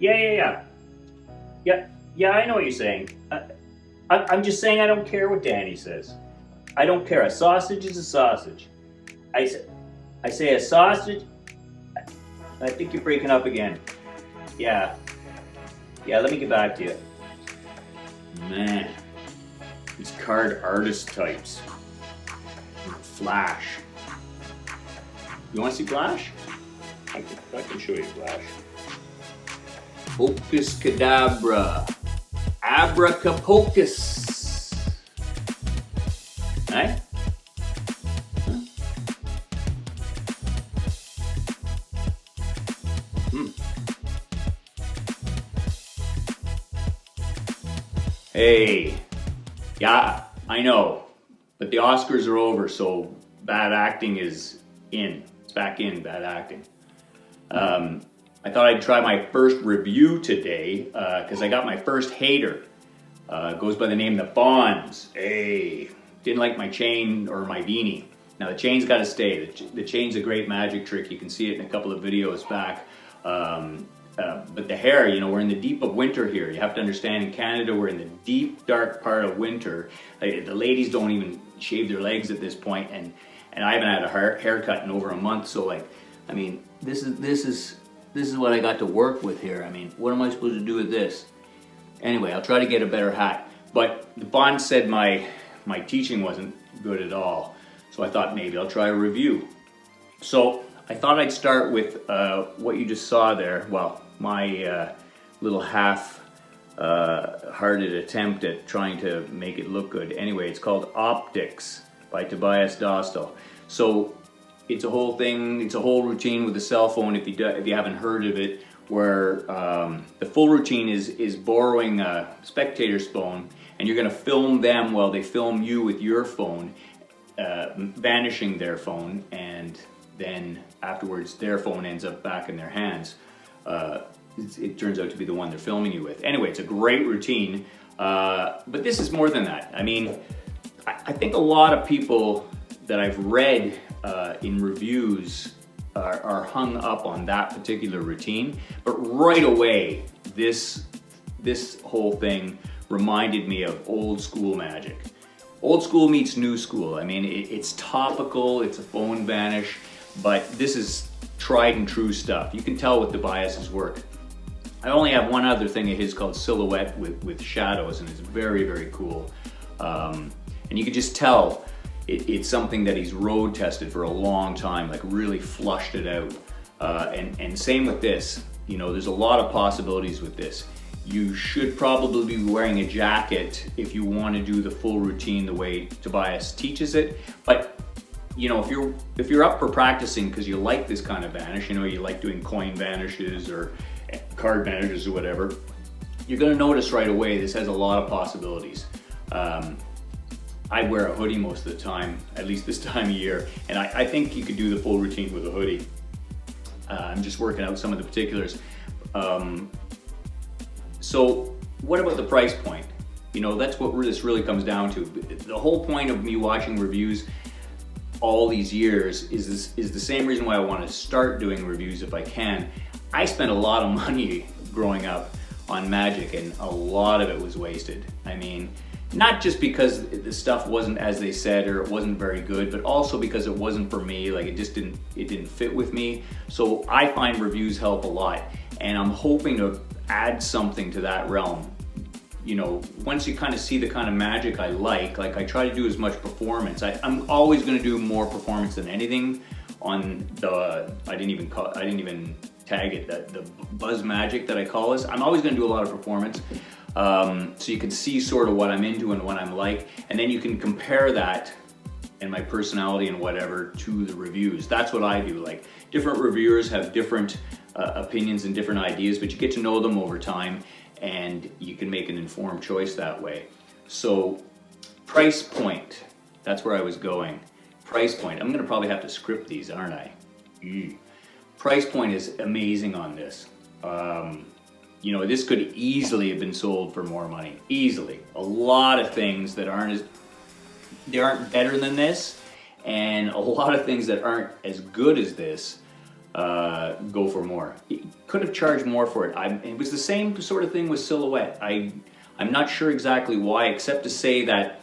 Yeah. Yeah, I know what you're saying. I'm just saying I don't care what Danny says. I don't care. A sausage is a sausage. I say a sausage. I think you're breaking up again. Yeah. Let me get back to you. Man, these card artist types. Flash. You want to see Flash? I can show you Flash. Hocus cadabra. Abracapocus. Right? Hey, yeah, I know, but the Oscars are over, so bad acting is in. It's back in, bad acting. I thought I'd try my first review today, because I got my first hater. Goes by the name The Bonds. Hey, didn't like my chain or my beanie. Now the chain's got to stay. The chain's a great magic trick. You can see it in a couple of videos back. But the hair, we're in the deep of winter here. You have to understand, in Canada, we're in the deep, dark part of winter. The ladies don't even shave their legs at this point, and I haven't had a haircut in over a month. So, this is what I got to work with here. What am I supposed to do with this? Anyway, I'll try to get a better hat. But the Bond said my teaching wasn't good at all, so I thought maybe I'll try a review. So I thought I'd start with what you just saw there. Well, my little half-hearted attempt at trying to make it look good. Anyway, it's called Optix by Tobias Dostal. So it's a whole thing, it's a whole routine with a cell phone, if you haven't heard of it, where the full routine is borrowing a spectator's phone, and you're going to film them while they film you with your phone, vanishing their phone, and then afterwards their phone ends up back in their hands. It turns out to be the one they're filming you with. Anyway, it's a great routine, but this is more than that. I think a lot of people that I've read in reviews are hung up on that particular routine, but right away this whole thing reminded me of old school magic. Old school meets new school. It's topical, it's a phone vanish, but this is tried and true stuff. You can tell with Tobias's work. I only have one other thing of his called Silhouette with shadows, and it's very, very cool. And you can just tell it's something that he's road tested for a long time, like really flushed it out. And same with this. There's a lot of possibilities with this. You should probably be wearing a jacket if you want to do the full routine the way Tobias teaches it. But if you're up for practicing because you like this kind of vanish, you like doing coin vanishes or card vanishes or whatever, you're going to notice right away this has a lot of possibilities. I wear a hoodie most of the time, at least this time of year, and I think you could do the full routine with a hoodie. I'm just working out some of the particulars. So what about the price point? That's what this really comes down to. The whole point of me watching reviews all these years is the same reason why I want to start doing reviews if I can. I spent a lot of money growing up on magic, and a lot of it was wasted. Not just because the stuff wasn't as they said or it wasn't very good, but also because it wasn't for me. Like it didn't fit with me. So I find reviews help a lot, and I'm hoping to add something to that realm. Once you kind of see the kind of magic I like I try to do as much performance. I'm always going to do more performance than anything on the, I didn't even tag it, the buzz magic that I call this. I'm always going to do a lot of performance. So you can see sort of what I'm into and what I'm like, and then you can compare that and my personality and whatever to the reviews. That's what I do. Like, different reviewers have different opinions and different ideas, but you get to know them over time and you can make an informed choice that way. So price point, that's where I was going. Price point, I'm gonna probably have to script these, aren't I? Price point is amazing on this. This could easily have been sold for more money, easily. A lot of things that aren't better than this, and a lot of things that aren't as good as this go for more. It could have charged more for it. It was the same sort of thing with Silhouette. I'm not sure exactly why, except to say that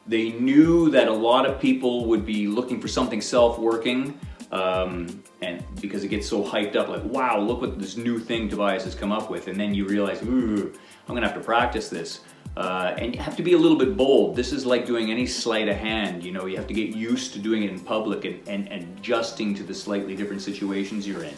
they knew that a lot of people would be looking for something self-working, and because it gets so hyped up, like, wow, look what this new thing Tobias has come up with, and then you realize, ooh, I'm gonna have to practice this. And you have to be a little bit bold. This is like doing any sleight of hand, you know, you have to get used to doing it in public and adjusting to the slightly different situations you're in.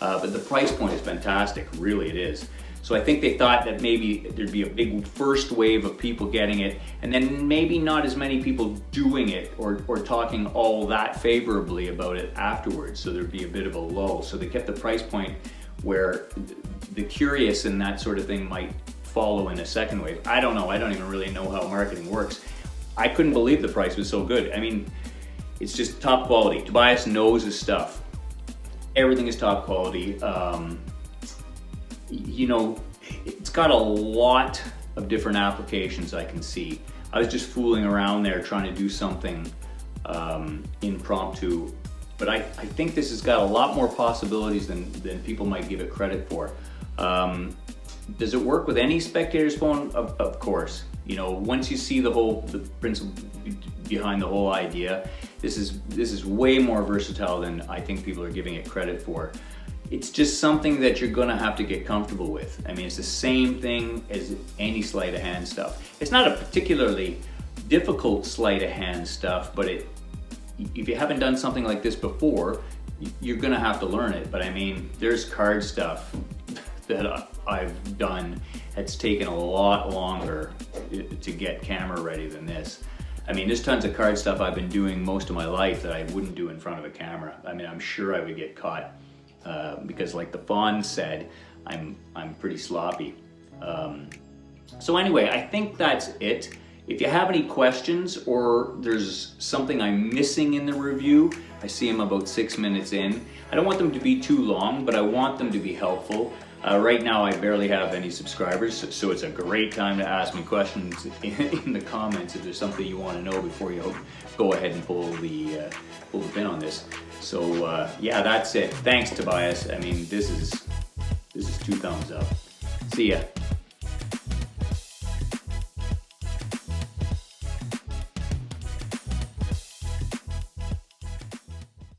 But the price point is fantastic, really it is. So I think they thought that maybe there'd be a big first wave of people getting it, and then maybe not as many people doing it or talking all that favorably about it afterwards, so there'd be a bit of a lull. So they kept the price point where the curious and that sort of thing might follow in a second wave. I don't know, I don't even really know how marketing works. I couldn't believe the price was so good. I mean, it's just top quality. Tobias knows his stuff. Everything is top quality. You know, it's got a lot of different applications I can see. I was just fooling around there trying to do something impromptu, but I think this has got a lot more possibilities than people might give it credit for. Does it work with any spectator's phone? Of course. You know, once you see the principle behind the whole idea, this is way more versatile than I think people are giving it credit for. It's just something that you're gonna have to get comfortable with. I mean, it's the same thing as any sleight of hand stuff. It's not a particularly difficult sleight of hand stuff, but if you haven't done something like this before, you're gonna have to learn it. But I mean, there's card stuff that I've done that's taken a lot longer to get camera ready than this. I mean, there's tons of card stuff I've been doing most of my life that I wouldn't do in front of a camera. I mean, I'm sure I would get caught. Because like the Fawn said, I'm pretty sloppy. So anyway, I think that's it. If you have any questions or there's something I'm missing in the review, I see them about 6 minutes in. I don't want them to be too long, but I want them to be helpful. Right now I barely have any subscribers, so it's a great time to ask me questions in the comments if there's something you want to know before you go ahead and pull the pin on this. So yeah, that's it. Thanks, Tobias. I mean, this is 2 thumbs up. See ya.